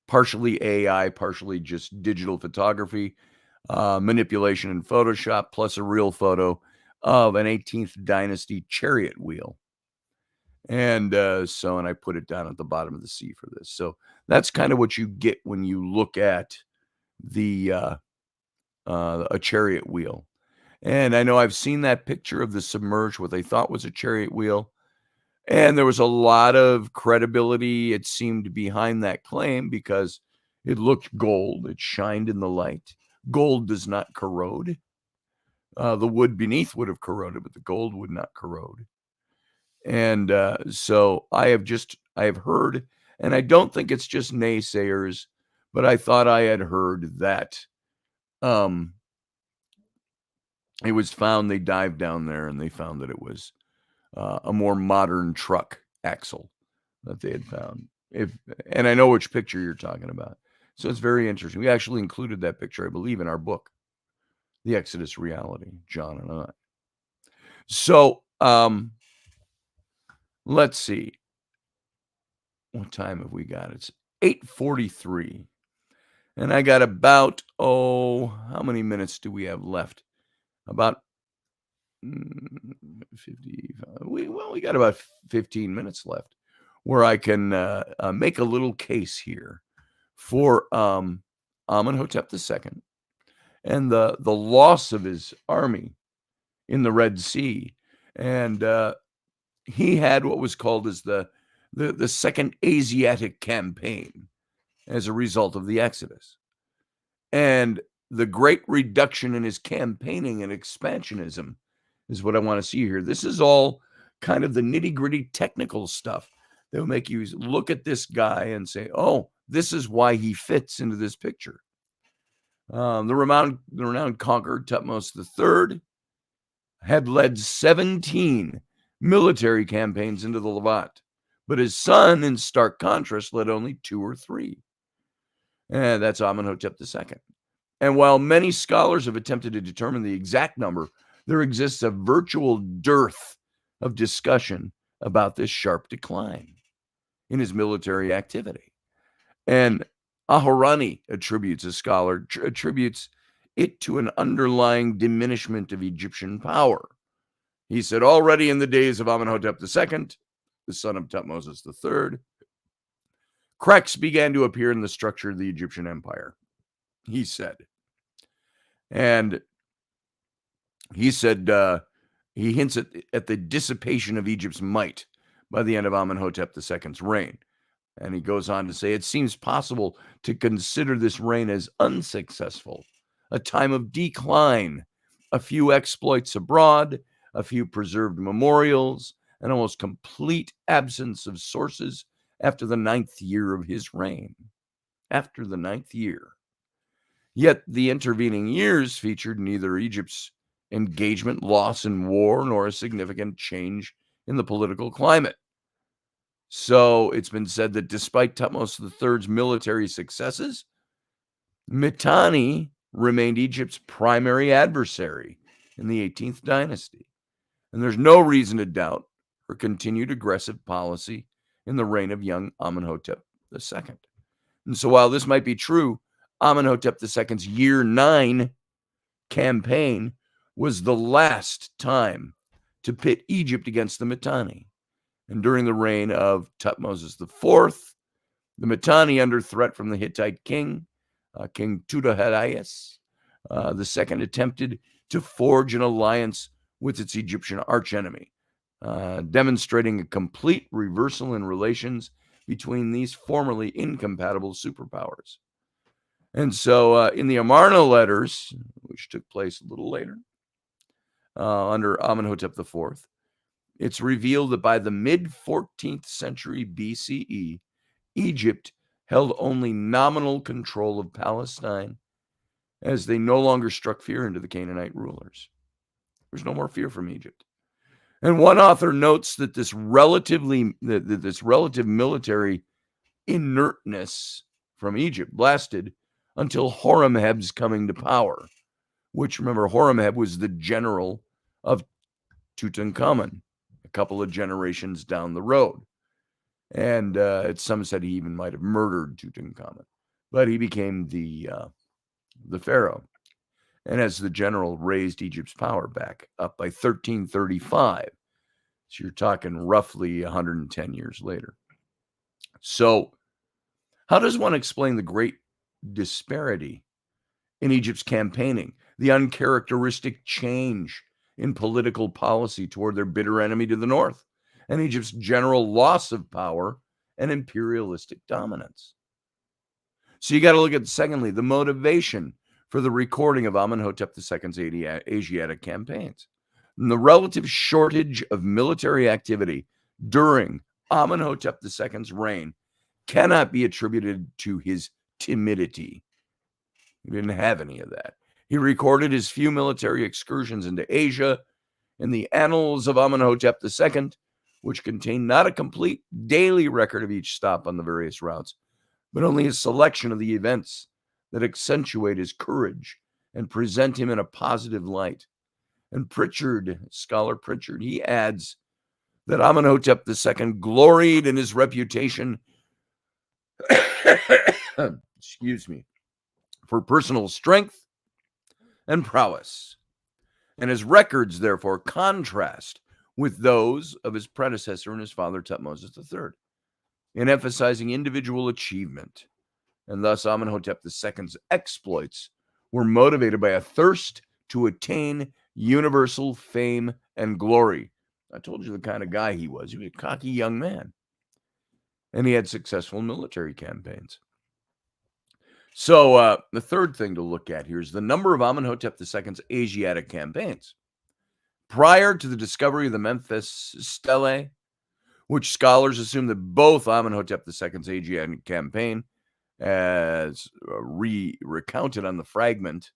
partially AI, partially just digital photography, manipulation in Photoshop, plus a real photo of an 18th dynasty chariot wheel. And and I put it down at the bottom of the sea for this. So that's kind of what you get when you look at a chariot wheel. And I know I've seen that picture of the submerged, what they thought was a chariot wheel. And there was a lot of credibility, it seemed, behind that claim because it looked gold. It shined in the light. Gold does not corrode. The wood beneath would have corroded, but the gold would not corrode. And so I have heard, and I don't think it's just naysayers, but I thought I had heard that it was found, they dived down there and they found that it was a more modern truck axle that they had found. And I know which picture you're talking about. So it's very interesting. We actually included that picture, I believe, in our book, The Exodus Reality, John and I. So let's see. What time have we got? It's 8:43. And I got about, how many minutes do we have left? About 50. We got about 15 minutes left where I can make a little case here for Amenhotep II and the loss of his army in the Red Sea. And he had what was called as the Second Asiatic Campaign as a result of the Exodus. And the great reduction in his campaigning and expansionism is what I want to see here. This is all kind of the nitty-gritty technical stuff that will make you look at this guy and say, oh, this is why he fits into this picture. The renowned conqueror Thutmose III had led 17 military campaigns into the Levant, but his son, in stark contrast, led only 2 or 3. And that's Amenhotep II. And while many scholars have attempted to determine the exact number, there exists a virtual dearth of discussion about this sharp decline in his military activity. And Ahorani attributes it to an underlying diminishment of Egyptian power. He said, already in the days of Amenhotep II, the son of Thutmose III, cracks began to appear in the structure of the Egyptian empire, he said. And he said he hints at the dissipation of Egypt's might by the end of Amenhotep II's reign. And he goes on to say, it seems possible to consider this reign as unsuccessful, a time of decline, a few exploits abroad, a few preserved memorials, an almost complete absence of sources after the 9th year of his reign. After the 9th year. Yet the intervening years featured neither Egypt's engagement, loss in war, nor a significant change in the political climate. So it's been said that despite Thutmose III's military successes, Mitanni remained Egypt's primary adversary in the 18th dynasty. And there's no reason to doubt her continued aggressive policy in the reign of young Amenhotep II. And so while this might be true, Amenhotep II's year 9 campaign was the last time to pit Egypt against the Mitanni. And during the reign of Tutmosis IV, the Mitanni, under threat from the Hittite king, King Tudahadias II, attempted to forge an alliance with its Egyptian archenemy, demonstrating a complete reversal in relations between these formerly incompatible superpowers. And so in the Amarna letters, which took place a little later, under Amenhotep IV, it's revealed that by the mid-14th century BCE, Egypt held only nominal control of Palestine, as they no longer struck fear into the Canaanite rulers. There's no more fear from Egypt. And one author notes that this relative military inertness from Egypt lasted until Horemheb's coming to power, which, remember, Horemheb was the general of Tutankhamun a couple of generations down the road. And some said he even might have murdered Tutankhamun, but he became the pharaoh. And as the general raised Egypt's power back up by 1335, so you're talking roughly 110 years later. So how does one explain the great disparity in Egypt's campaigning, the uncharacteristic change in political policy toward their bitter enemy to the north, and Egypt's general loss of power and imperialistic dominance? So you got to look at, secondly, the motivation for the recording of Amenhotep II's Asiatic campaigns. And the relative shortage of military activity during Amenhotep II's reign cannot be attributed to his timidity. He didn't have any of that. He recorded his few military excursions into Asia in the Annals of Amenhotep II, which contain not a complete daily record of each stop on the various routes, but only a selection of the events that accentuate his courage and present him in a positive light. And Scholar Pritchard, he adds that Amenhotep II gloried in his reputation, for personal strength and prowess, and his records therefore contrast with those of his predecessor and his father Tutmosis III in emphasizing individual achievement. And thus Amenhotep II's exploits were motivated by a thirst to attain universal fame and glory. I told you the kind of guy he was. He was a cocky young man. And he had successful military campaigns. So the third thing to look at here is the number of Amenhotep II's Asiatic campaigns. Prior to the discovery of the Memphis stele, which scholars assume that both Amenhotep II's Asiatic campaign, as recounted on the fragment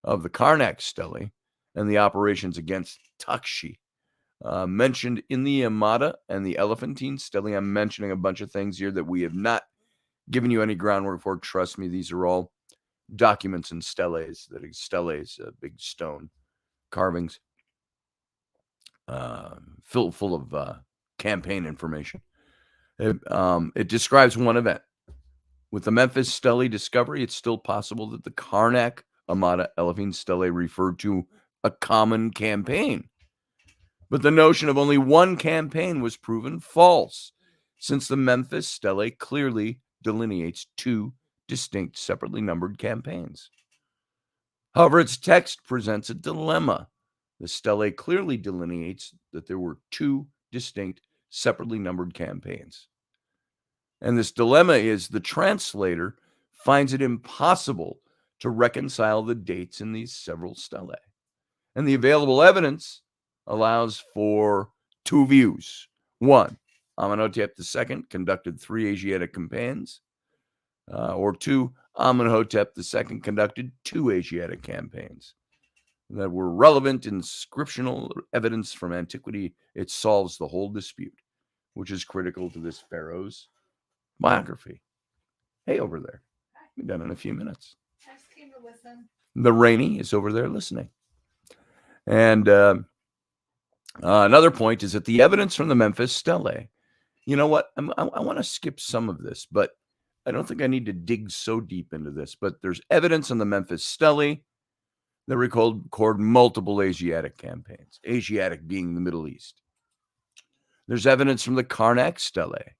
of the Karnak stele, and the operations against Takshi, mentioned in the Amada and the Elephantine stele. I'm mentioning a bunch of things here that we have not given you any groundwork for. Trust me, these are all documents and steles, big stone carvings, full of campaign information. It describes one event. With the Memphis stele discovery, it's still possible that the Karnak Amada Elephantine stele referred to a common campaign. But the notion of only one campaign was proven false, since the Memphis stele clearly delineates two distinct, separately numbered campaigns. However, its text presents a dilemma. The stele clearly delineates that there were two distinct, separately numbered campaigns. And this dilemma is the translator finds it impossible to reconcile the dates in these several stelae. And the available evidence allows for two views. One, Amenhotep II conducted 3 Asiatic campaigns, or two, Amenhotep II conducted 2 Asiatic campaigns that were relevant inscriptional evidence from antiquity. It solves the whole dispute, which is critical to this pharaoh's biography. Hey, over there. We're done in a few minutes. I just came to listen. The Rainy is over there listening. And another point is that the evidence from the Memphis stele, you know what? I want to skip some of this, but I don't think I need to dig so deep into this. But there's evidence on the Memphis stele that record multiple Asiatic campaigns, Asiatic being the Middle East. There's evidence from the Karnak stelae,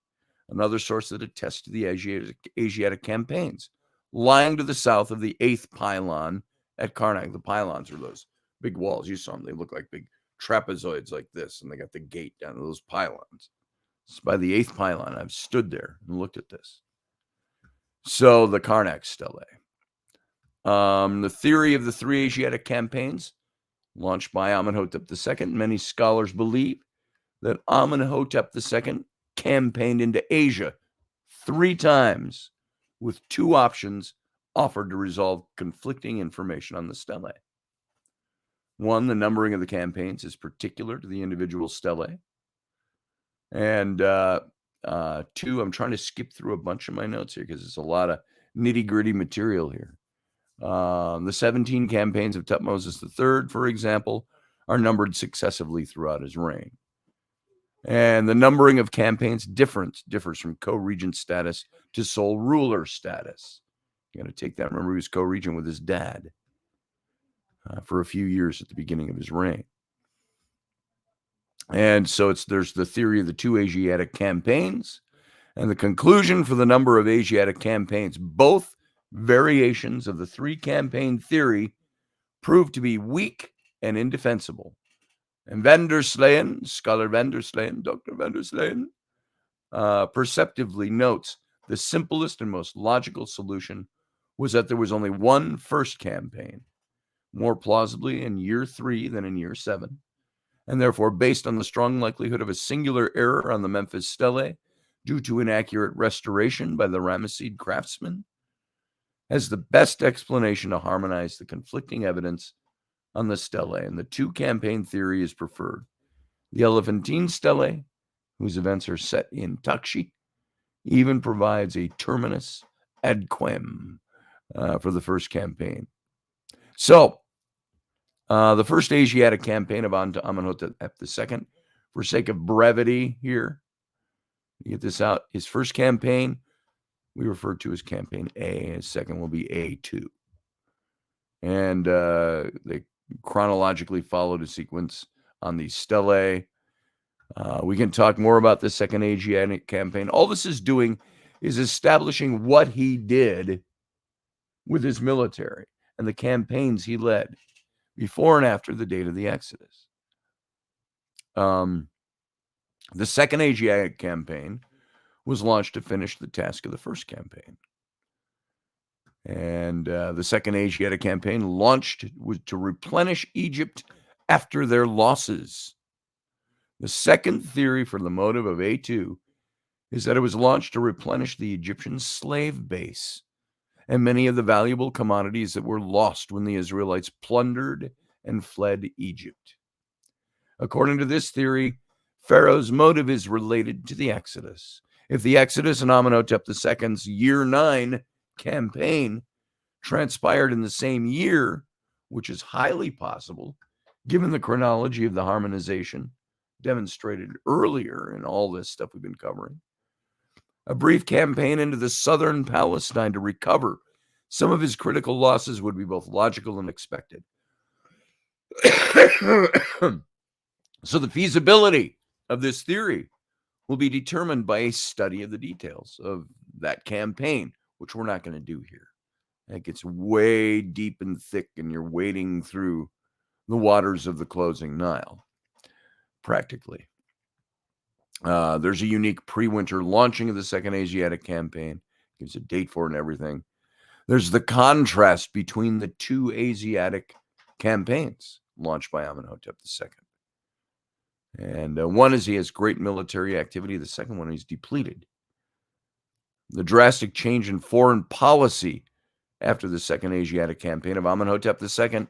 another source that attests to the Asiatic campaigns, lying to the south of the 8th pylon at Karnak. The pylons are those big walls. You saw them. They look like big trapezoids like this, and they got the gate down to those pylons. It's by the 8th pylon. I've stood there and looked at this. So the Karnak stelae. The theory of the 3 Asiatic campaigns launched by Amenhotep II. Many scholars believe that Amenhotep II campaigned into Asia 3 times with 2 options offered to resolve conflicting information on the stelae. 1, the numbering of the campaigns is particular to the individual stelae. And 2, I'm trying to skip through a bunch of my notes here because it's a lot of nitty-gritty material here. The 17 campaigns of Tutmosis III, for example, are numbered successively throughout his reign. And the numbering of campaigns differs from co-regent status to sole ruler status. You got to take that. Remember, he was co-regent with his dad for a few years at the beginning of his reign. And so there's the theory of the 2 Asiatic campaigns and the conclusion for the number of Asiatic campaigns. Both variations of the 3 campaign theory proved to be weak and indefensible. And Van der Sleen, scholar Van der Sleen, Dr. Van der Sleen, perceptively notes the simplest and most logical solution was that there was only one first campaign, more plausibly in year 3 than in year 7, and therefore based on the strong likelihood of a singular error on the Memphis stelae due to inaccurate restoration by the Ramesseid craftsmen, as the best explanation to harmonize the conflicting evidence on the stelae, and the 2 campaign theory is preferred. The Elephantine stelae, whose events are set in Takshi, even provides a terminus ad quem for the first campaign. So, the first Asiatic campaign of Amenhotep II, for sake of brevity here, you get this out, his first campaign, we refer to as campaign A, his second will be A2. And they chronologically followed a sequence on these stelae. We can talk more about the second Asiatic campaign. All this is doing is establishing what he did with his military and the campaigns he led before and after the date of the Exodus. The second Asiatic campaign was launched to finish the task of the first campaign. And the second Asiatic campaign launched was to replenish Egypt after their losses. The second theory for the motive of A2 is that it was launched to replenish the Egyptian slave base and many of the valuable commodities that were lost when the Israelites plundered and fled Egypt. According to this theory, Pharaoh's motive is related to the Exodus. If the Exodus and Amenhotep II's year 9 campaign transpired in the same year, which is highly possible, given the chronology of the harmonization demonstrated earlier in all this stuff we've been covering, a brief campaign into the southern Palestine to recover some of his critical losses would be both logical and expected. So the feasibility of this theory will be determined by a study of the details of that campaign, which we're not going to do here. It gets way deep and thick, and you're wading through the waters of the closing Nile, practically. There's a unique pre-winter launching of the second Asiatic campaign. Gives a date for it and everything. There's the contrast between the 2 Asiatic campaigns launched by Amenhotep II. And one is he has great military activity. The second one, he's depleted. The drastic change in foreign policy after the second Asiatic campaign of Amenhotep II.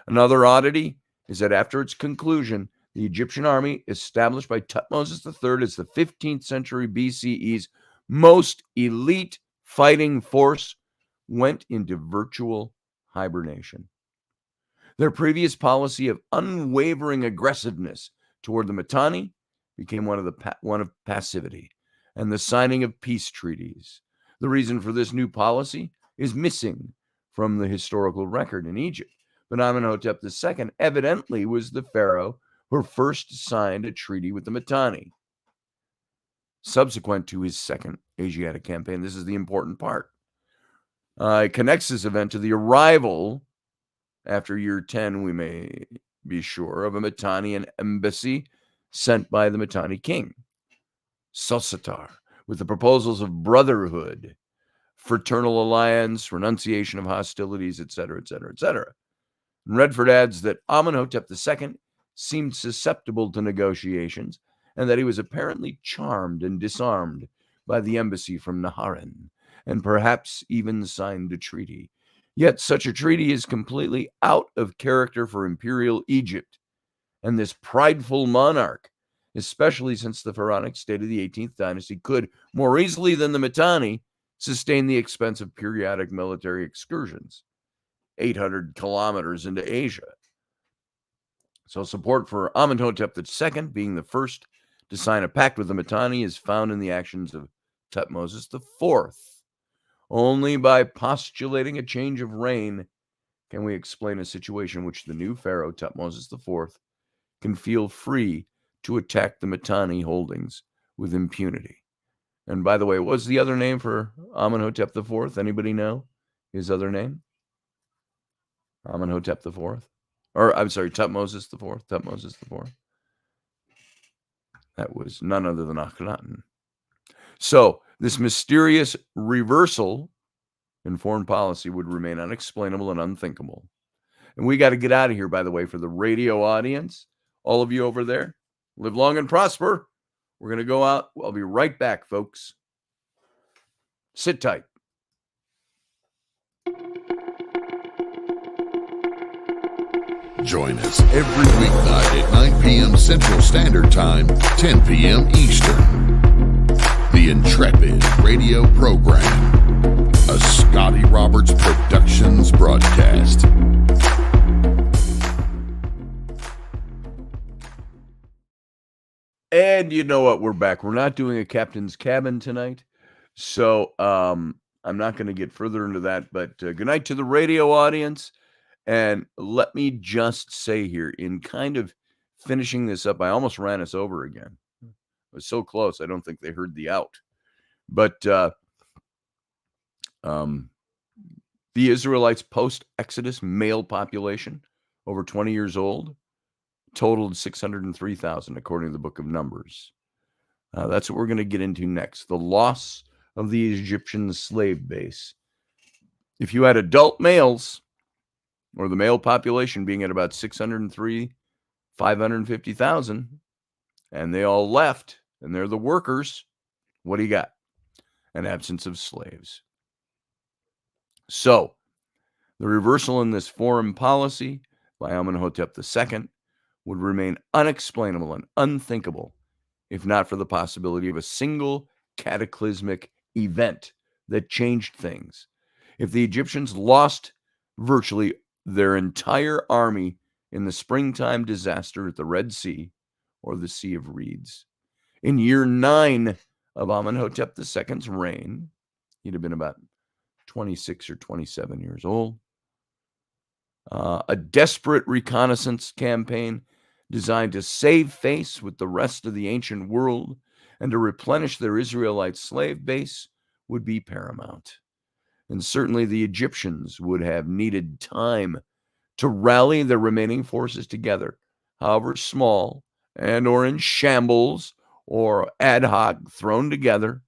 Another oddity is that after its conclusion, the Egyptian army, established by Tutmosis III as the 15th century BCE's most elite fighting force, went into virtual hibernation. Their previous policy of unwavering aggressiveness toward the Mitanni became one of passivity and the signing of peace treaties. The reason for this new policy is missing from the historical record in Egypt, but Amenhotep II evidently was the pharaoh who first signed a treaty with the Mitanni. Subsequent to his second Asiatic campaign, this is the important part. It connects this event to the arrival, after year 10, we may be sure, of a Mitannian embassy sent by the Mitanni king, Sositar, with the proposals of brotherhood, fraternal alliance, renunciation of hostilities, etc., etc., etc. And Redford adds that Amenhotep II seemed susceptible to negotiations, and that he was apparently charmed and disarmed by the embassy from Naharan, and perhaps even signed a treaty. Yet such a treaty is completely out of character for imperial Egypt and this prideful monarch, especially since the pharaonic state of the 18th dynasty could, more easily than the Mitanni, sustain the expense of periodic military excursions, 800 kilometers into Asia. So support for Amenhotep II being the first to sign a pact with the Mitanni is found in the actions of Tutmosis IV. Only by postulating a change of reign can we explain a situation in which the new pharaoh, Tutmosis IV, can feel free to attack the Mitanni holdings with impunity. And by the way, what's the other name for Amenhotep IV? Anybody know his other name? Amenhotep IV? Or, I'm sorry, Tutmosis IV. Tutmosis IV. That was none other than Akhenaten. So, this mysterious reversal in foreign policy would remain unexplainable and unthinkable. And we got to get out of here, by the way, for the radio audience. All of you over there, live long and prosper. We're going to go out. I'll be right back, folks. Sit tight. Join us every weeknight at 9 p.m. Central Standard Time, 10 p.m. Eastern. The Intrepid radio program, a Scotty Roberts Productions broadcast. And you know what? We're back. We're not doing a captain's cabin tonight. So I'm not going to get further into that. But good night to the radio audience. And let me just say here, in kind of finishing this up, I almost ran us over again. It was so close, I don't think they heard the out. But the Israelites' post-Exodus male population, over 20 years old, totaled 603,000, according to the book of Numbers. That's what we're going to get into next. The loss of the Egyptian slave base. If you had adult males, or the male population being at about 550,000, and they all left, and they're the workers, what do you got? An absence of slaves. So, the reversal in this foreign policy by Amenhotep II would remain unexplainable and unthinkable if not for the possibility of a single cataclysmic event that changed things. If the Egyptians lost virtually their entire army in the springtime disaster at the Red Sea, or the Sea of Reeds, in year 9 of Amenhotep II's reign, he'd have been about 26 or 27 years old. A desperate reconnaissance campaign designed to save face with the rest of the ancient world and to replenish their Israelite slave base would be paramount. And certainly the Egyptians would have needed time to rally their remaining forces together, however small and or in shambles or ad hoc thrown together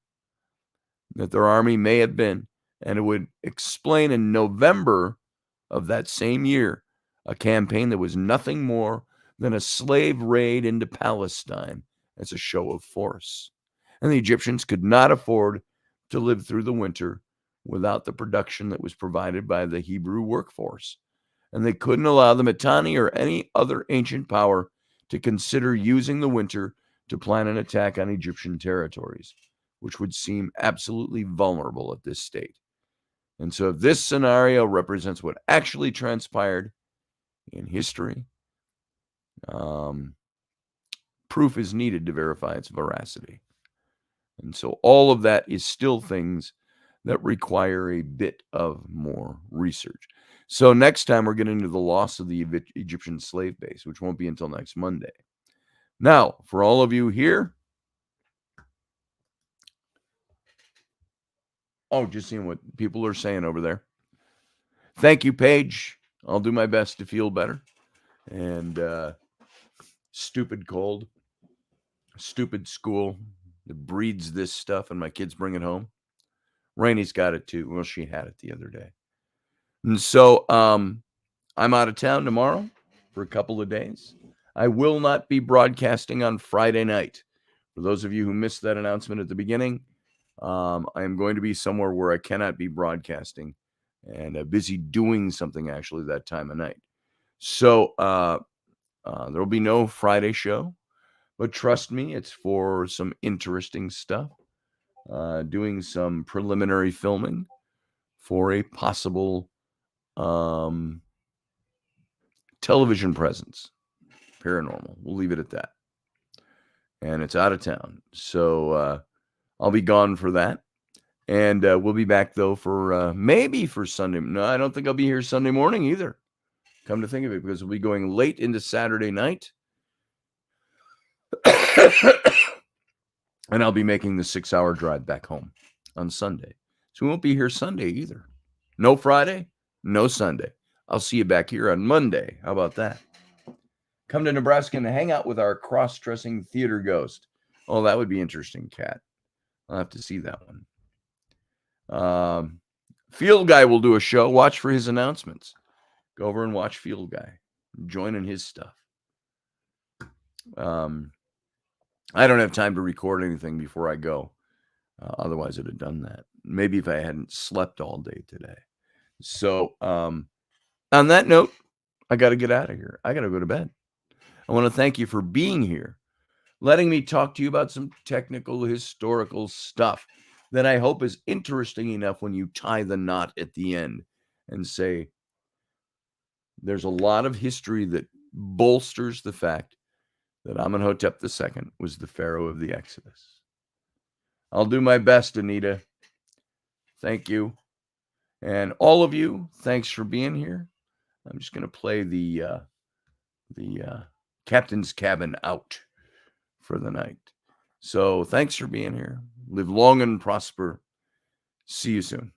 that their army may have been. And it would explain in November of that same year a campaign that was nothing more than a slave raid into Palestine as a show of force. And the Egyptians could not afford to live through the winter without the production that was provided by the Hebrew workforce. And they couldn't allow the Mitanni or any other ancient power to consider using the winter to plan an attack on Egyptian territories, which would seem absolutely vulnerable at this state. And so if this scenario represents what actually transpired in history, proof is needed to verify its veracity. And so all of that is still things that require a bit of more research. So next time we're getting into the loss of the Egyptian slave base, which won't be until next Monday. Now, for all of you here, just seeing what people are saying over there. Thank you, Paige. I'll do my best to feel better. And stupid cold, stupid school that breeds this stuff, and my kids bring it home. Rainy's got it too. Well, she had it the other day. And so I'm out of town tomorrow for a couple of days. I will not be broadcasting on Friday night. For those of you who missed that announcement at the beginning, I am going to be somewhere where I cannot be broadcasting and busy doing something actually that time of night. So there will be no Friday show, but trust me, it's for some interesting stuff. Doing some preliminary filming for a possible television presence, paranormal. We'll leave it at that. And it's out of town. So I'll be gone for that. And we'll be back, though, for maybe for Sunday. No, I don't think I'll be here Sunday morning either. Come to think of it, because we'll be going late into Saturday night. And I'll be making the 6-hour drive back home on Sunday. So we won't be here Sunday either. No Friday, no Sunday. I'll see you back here on Monday. How about that? Come to Nebraska and hang out with our cross-dressing theater ghost. Oh, that would be interesting, Kat. I'll have to see that one. Field Guy will do a show. Watch for his announcements. Go over and watch Field Guy. Join in his stuff. I don't have time to record anything before I go. Otherwise, I'd have done that. Maybe if I hadn't slept all day today. So, on that note, I got to get out of here. I got to go to bed. I want to thank you for being here, letting me talk to you about some technical, historical stuff that I hope is interesting enough when you tie the knot at the end and say, there's a lot of history that bolsters the fact that Amenhotep II was the pharaoh of the Exodus. I'll do my best, Anita. Thank you. And all of you, thanks for being here. I'm just going to play the Captain's Cabin out for the night. So thanks for being here. Live long and prosper. See you soon.